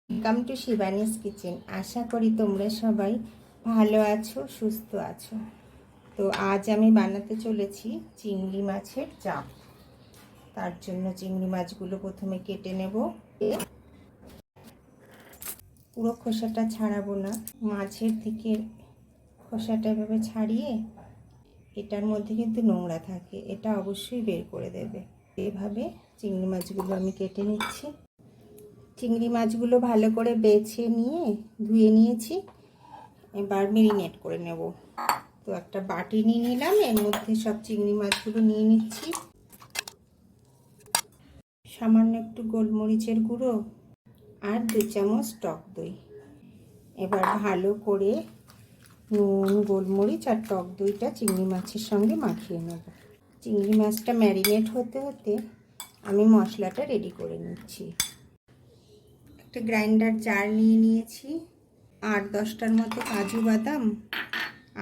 Welcome to Shivani's kitchen. আশা করি তোমরা সবাই ভালো আছো, সুস্থ আছো। তো আজ আমি বানাতে চলেছি চিংড়ি মাছের চাপ। তার জন্য চিংড়ি মাছগুলো প্রথমে কেটে নেব। পুরো খোসাটা ছাড়াবো না, মাছের থেকে খোসাটা এভাবে ছাড়িয়ে, এটার মধ্যে কিন্তু নোংরা থাকে, এটা অবশ্যই বের করে দেবে। এভাবে চিংড়ি মাছগুলো আমি কেটে নিচ্ছি। চিংড়ি মাছগুলো ভালো করে বেছে নিয়ে ধুয়ে নিয়েছি। এবার মেরিনেট করে নেব। তো একটা বাটি নিয়ে নিলাম, এর মধ্যে সব চিংড়ি মাছগুলো নিয়ে নিচ্ছি। সামান্য একটু গোলমরিচের গুঁড়ো আর 2 চামচ টক দই। এবার ভালো করে নুন, গোলমরিচ আর টক দইটা চিংড়ি মাছের সঙ্গে মাখিয়ে নেব। চিংড়ি মাছটা ম্যারিনেট হতে হতে আমি মশলাটা রেডি করে নিচ্ছি। একটা গ্রাইন্ডার জার নিয়ে নিয়েছি, 8-10টার মতো কাজু বাদাম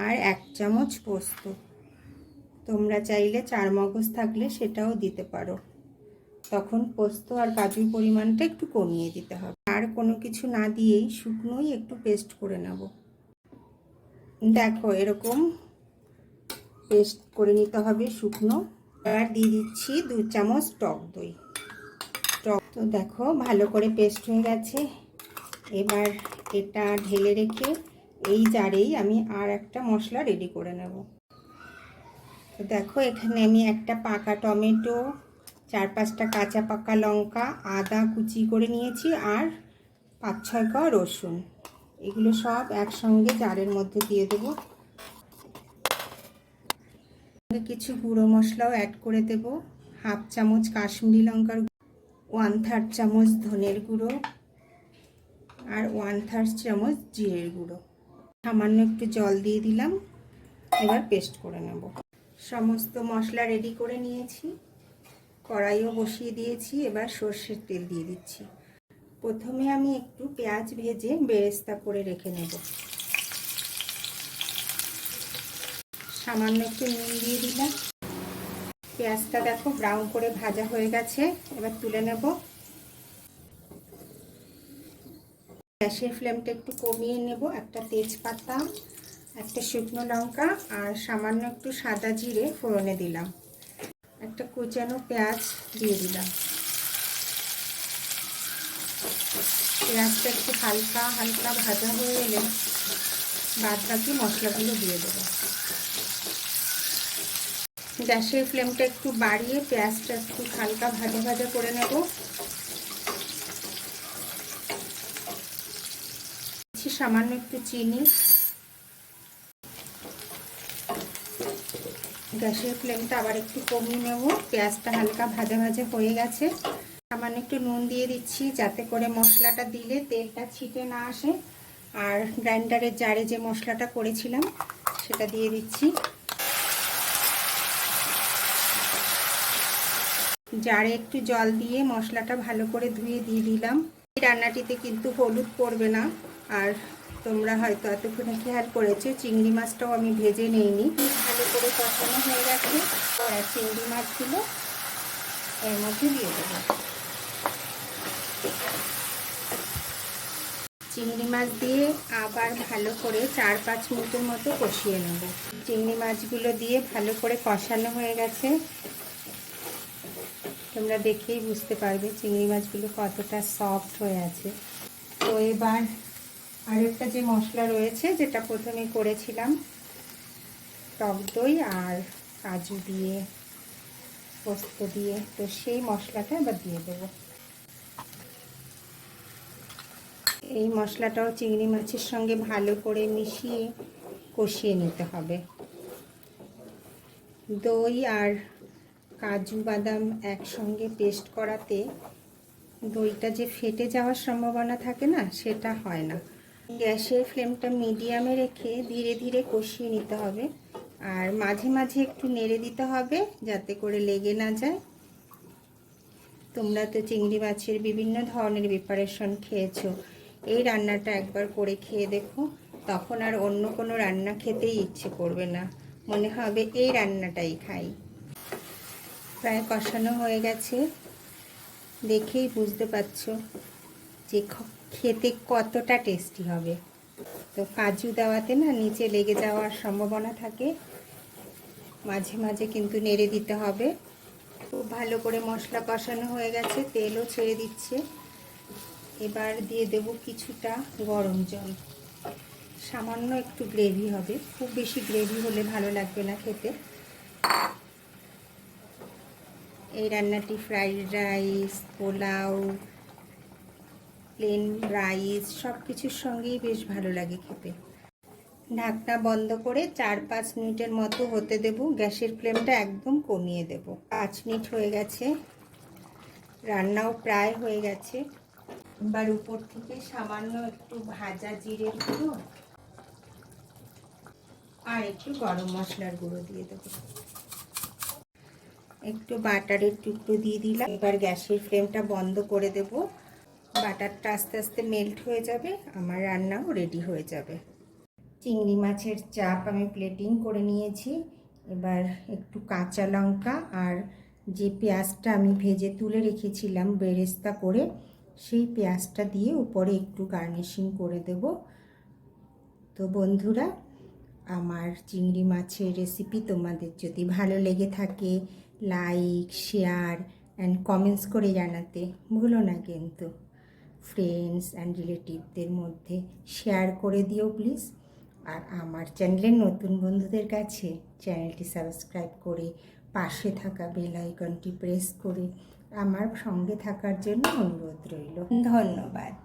আর 1 চামচ পোস্ত। তোমরা চাইলে 4 মগজ থাকলে সেটাও দিতে পারো, তখন পোস্ত আর কাজুর পরিমাণটা একটু কমিয়ে দিতে হবে। আর কোনো কিছু না দিয়েই শুকনোই একটু পেস্ট করে নেব। দেখো এরকম পেস্ট করে নিতে হবে শুকনো। এবার দিয়ে দিচ্ছি 2 চামচ টক দই। তো দেখো ভালো করে পেস্ট হয়ে গেছে। এবার এটা ঢেলে রেখে এই জারেই আমি আর একটা মশলা রেডি করে নেব। তো দেখো এখানে আমি একটা পাকা টমেটো, 4-5টা কাঁচা পাকা লঙ্কা, আদা কুচি করে নিয়েছি আর 5-6 কোয়া রসুন। এগুলো সব একসঙ্গে জারের মধ্যে দিয়ে দেবো। কিছু গুঁড়ো মশলাও অ্যাড করে দেব। 1/2 চামচ কাশ্মীরি লঙ্কার, 1/3 চামচ ধনের গুঁড়ো আর 1/3 চামচ জিরের গুঁড়ো। সামান্য একটু জল দিয়ে দিলাম। এবার পেস্ট করে নেব। সমস্ত মশলা রেডি করে নিয়েছি, কড়াইও বসিয়ে দিয়েছি। এবার সর্ষের তেল দিয়ে দিচ্ছি। প্রথমে আমি একটু পেঁয়াজ ভেজে বেরেস্তা করে রেখে নেব। সামান্য একটু নুন দিয়ে দিলাম। পেঁয়াজটা দেখো ব্রাউন করে ভাজা হয়ে গেছে, এবার তুলে নেব। গ্যাসের ফ্লেমটা একটু কমিয়ে নেব। একটা তেজপাতা, একটা শুকনো লঙ্কা আর সামান্য একটু সাদা জিরে ফোড়নে দিলাম। একটা কুচানো পেঁয়াজ দিয়ে দিলাম। পেঁয়াজটা একটু হালকা হালকা ভাজা হয়ে এলে বাদ বাকি মশলাগুলো দিয়ে দেবো। গ্যাসের ফ্লেমটা একটু বাড়িয়ে পেঁয়াজটা একটু হালকা ভাজা ভাজা করে নেব। সামান্য একটু চিনি। গ্যাসের ফ্লেমটা আবার একটু কমিয়ে নেব। পেঁয়াজটা হালকা ভাজা ভাজা হয়ে গেছে। সামান্য একটু নুন দিয়ে দিচ্ছি, যাতে করে মশলাটা দিলে তেলটা ছিটে না আসে। আর গ্রাইন্ডারের জারে যে মশলাটা করেছিলাম সেটা দিয়ে দিচ্ছি। জারে একটু জল দিয়ে মশলাটা ভালো করে ধুয়ে দিয়ে দিলাম। এই রান্নাটিতে কিন্তু হলুদ পড়বে না। আর তোমরা হয়তো এতক্ষণে খেয়াল করেছো চিংড়ি মাছটাও আমি ভেজে নিইনি। ভালো করে কষানো হয়ে গেছে। চিংড়ি মাছগুলো এর মধ্যে দিয়ে দেবো। চিংড়ি মাছ দিয়ে আবার ভালো করে 4-5 মিনিটের মতো কষিয়ে নেব। চিংড়ি মাছগুলো দিয়ে ভালো করে কষানো হয়ে গেছে। তোমরা দেখেই বুঝতে পারবে চিংড়ি মাছগুলো কতটা সফট হয়ে আছে। তো এবার আরেকটা যে মশলা রয়েছে, যেটা প্রথমে করেছিলাম টক দই আর কাজু দিয়ে, পোস্ত দিয়ে, তো সেই মশলাটা এবার দিয়ে দেবো। এই মশলাটাও চিংড়ি মাছের সঙ্গে ভালো করে মিশিয়ে কষিয়ে নিতে হবে। দই আর কাজু বাদাম একসঙ্গে পেস্ট করাতে দইটা যে ফেটে যাওয়ার সম্ভাবনা থাকে না, সেটা হয় না। গ্যাসের ফ্লেমটা মিডিয়ামে রেখে ধীরে ধীরে কষিয়ে নিতে হবে। আর মাঝে মাঝে একটু নেড়ে দিতে হবে যাতে করে লেগে না যায়। তোমরা তো চিংড়ি মাছের বিভিন্ন ধরনের প্রিপারেশন খেয়েছো, এই রান্নাটা একবার করে খেয়ে দেখো, তখন আর অন্য কোনো রান্না খেতেই ইচ্ছে করবে না, মনে হবে এই রান্নাটাই খাই। প্রায় কষানো হয়ে গেছে, দেখেই বুঝতে পারছো যে খেতে কতটা টেস্টি হবে। তো কাজু দেওয়াতে না নিচে লেগে যাওয়ার সম্ভাবনা থাকে, মাঝে মাঝে কিন্তু নেড়ে দিতে হবে। খুব ভালো করে মশলা কষানো হয়ে গেছে, তেলও ছেড়ে দিচ্ছে। এবার দিয়ে দেব কিছুটা গরম জল, সামান্য একটু গ্রেভি হবে, খুব বেশি গ্রেভি হলে ভালো লাগবে না খেতে। এই রান্নাটি fried rice, pulao, plain rice সব কিছুর সঙ্গেই বেশ ভালো লাগে খেতে। ঢাকনা বন্ধ করে 4-5 মিনিটের মতো হতে দেব। গ্যাসের ফ্লেমটা একদম কমিয়ে দেব। 5 মিনিট হয়ে গেছে, রান্নাও প্রায় হয়ে গেছে। এবার উপর থেকে সামান্য একটু ভাজা জিরের গুঁড়ো আর একটু গরম মশলার গুঁড়ো দিয়ে দেবো। একটু বাটারের টুকরো দিয়ে দিলাম। এবার গ্যাসের ফ্লেমটা বন্ধ করে দেব। বাটারটা আস্তে আস্তে মেল্ট হয়ে যাবে, আমার রান্নাও রেডি হয়ে যাবে। চিংড়ি মাছের চাপ আমি প্লেটিং করে নিয়েছি। এবার একটু কাঁচা লঙ্কা আর যে পেঁয়াজটা আমি ভেজে তুলে রেখেছিলাম বেরেস্তা করে, সেই পেঁয়াজটা দিয়ে উপরে একটু গার্নিশিং করে দেব। তো বন্ধুরা, আমার চিংড়ি মাছের রেসিপি তোমাদের যদি ভালো লেগে থাকে, লাইক, শেয়ার অ্যান্ড কমেন্টস করে জানাতে ভুলো না কিন্তু। ফ্রেন্ডস অ্যান্ড রিলেটিভদের মধ্যে শেয়ার করে দিও প্লিজ। আর আমার চ্যানেলের নতুন বন্ধুদের কাছে চ্যানেলটি সাবস্ক্রাইব করে পাশে থাকা বেল আইকনটি প্রেস করে আমার সঙ্গে থাকার জন্য অনুরোধ রইল। ধন্যবাদ।